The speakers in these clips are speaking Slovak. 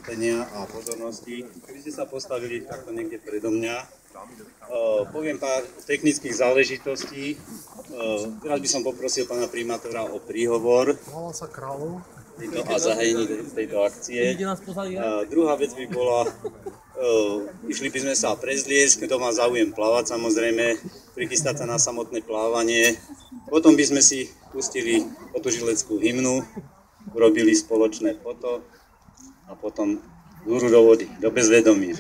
pochopenia a pozornosti. Keby ste sa postavili takto niekde predo mňa, poviem pár technických záležitostí. Teraz by som poprosil pána primátora o príhovor a zahájenie tejto akcie. Druhá vec by bola, išli by sme sa prezliesť, kto má záujem plávať, samozrejme, prichystať sa na samotné plávanie. Potom by sme si pustili otužileckú hymnu, urobili spoločné foto a potom zúru do vody, do bezvedomí.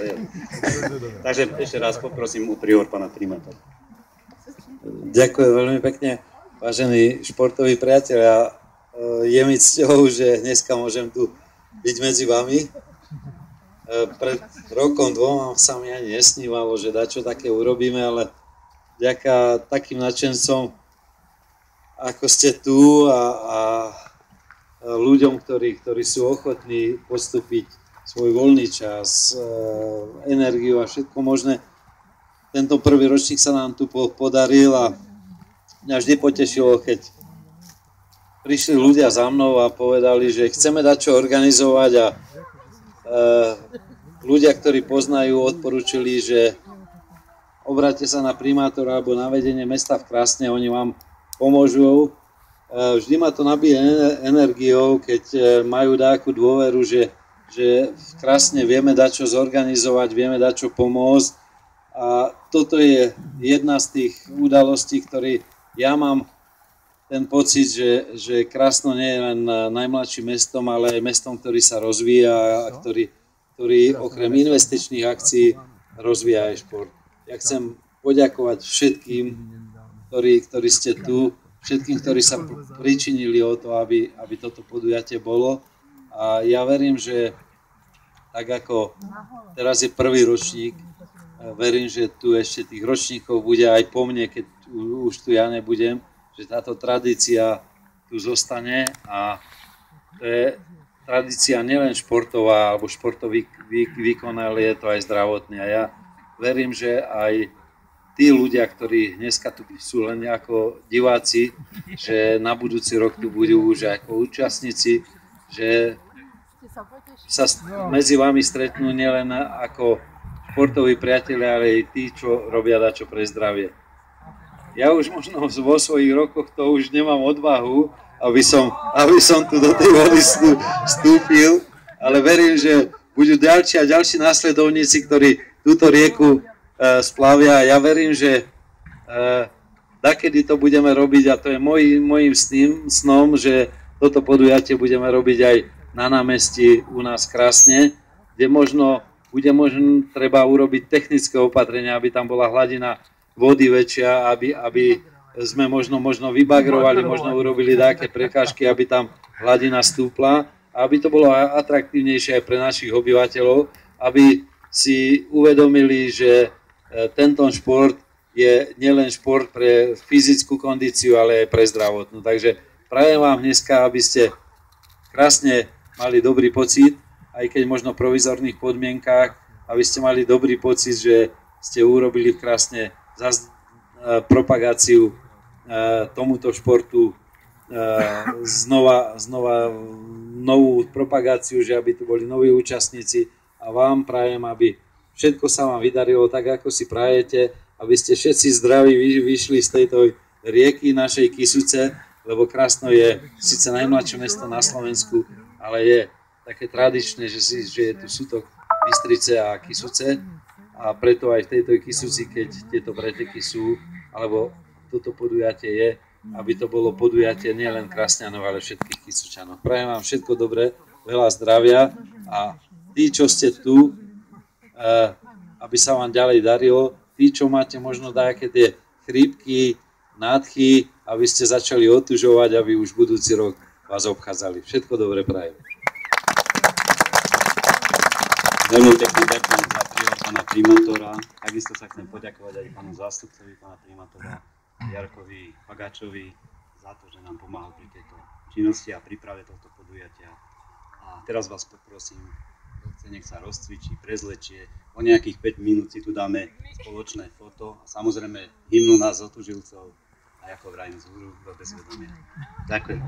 Takže ešte raz poprosím o príhovor pána primátora. Ďakujem veľmi pekne, vážení športoví priatelia. Je mi cťou, že dneska môžem tu byť medzi vami. Pred rokom, dvoma sa mi ani nesnívalo, že dačo také urobíme, ale vďaka takým nadšencom, ako ste tu a ľuďom, ktorí sú ochotní postúpiť svoj voľný čas, energiu a všetko možné. Tento prvý ročník sa nám tu podaril a mňa vždy potešilo, keď prišli ľudia za mnou a povedali, že chceme dať čo organizovať a ľudia, ktorí poznajú, odporúčili, že obráťte sa na primátora alebo na vedenie mesta v Krásne, oni vám pomôžu. Vždy ma to nabíja energiou, keď majú dáku dôveru, že v Krásne vieme dať čo zorganizovať, vieme dať čo pomôcť. A toto je jedna z tých udalostí, ktoré ja mám ten pocit, že Krásno nie je len najmladším mestom, ale aj mestom, ktorý sa rozvíja a ktorý okrem investičných akcií rozvíja aj šport. Ja chcem poďakovať všetkým, ktorí ste tu, všetkým, ktorí sa pričinili o to, aby toto podujatie bolo. A ja verím, že tak ako teraz je prvý ročník, verím, že tu ešte tých ročníkov bude aj po mne, keď už tu ja nebudem, že táto tradícia tu zostane a to je tradícia nielen športová alebo športový výkon, ale je to aj zdravotný. A ja verím, že aj tí ľudia, ktorí dneska tu sú len ako diváci, že na budúci rok tu budú už ako účastníci, že sa medzi vami stretnú nielen ako športoví priatelia, ale aj tí, čo robia dačo pre zdravie. Ja už možno vo svojich rokoch to už nemám odvahu, aby som tu do tej vody vstúpil, ale verím, že budú ďalší a ďalší následovníci, ktorí túto rieku splavia. Ja verím, že dakedy to budeme robiť a to je môjim snom, že toto podujatie budeme robiť aj na námestí u nás Krásne, kde bude možno treba urobiť technické opatrenia, aby tam bola hladina vody väčšia, aby sme možno vybagrovali, možno urobili také prekážky, aby tam hladina stúpla, aby to bolo atraktívnejšie aj pre našich obyvateľov, aby si uvedomili, že tento šport je nielen šport pre fyzickú kondíciu, ale aj pre zdravotnú. Takže prajem vám dneska, aby ste Krásne mali dobrý pocit, aj keď možno v provizorných podmienkách, aby ste mali dobrý pocit, že ste urobili v Krásne propagáciu tomuto športu, znova novú propagáciu, že aby tu boli noví účastníci a vám prajem, aby všetko sa vám vydarilo tak, ako si prajete, aby ste všetci zdraví vyšli z tejto rieky našej Kysuce, lebo Krásno je síce najmladšie mesto na Slovensku, ale je také tradičné, že je tu sútok Bystrice a Kysuce a preto aj v tejto Kysuci, keď tieto preteky sú, alebo toto podujatie je, aby to bolo podujatie nielen Krásňanov, ale všetkých Kysučanov. Prajem vám všetko dobré, veľa zdravia a tí, čo ste tu, aby sa vám ďalej darilo, tí, čo máte možno nejaké tie chrípky, nádchy, aby ste začali otužovať, aby už budúci rok vás obchádzali. Všetko dobré prajem. Veľmi pekne ďakujem za príhovor pána primátora. Takisto sa chcem poďakovať aj pánu zástupcovi pána primátora Jarkovi Pagáčovi za to, že nám pomáhal pri tejto činnosti a príprave tohto podujatia. A teraz vás poprosím, nech sa rozcvičí, prezlečie. O nejakých 5 minút si tu dáme spoločné foto a samozrejme hymnu nás otužilcov a ako vrajím zúru do bezvedomia. Ďakujem.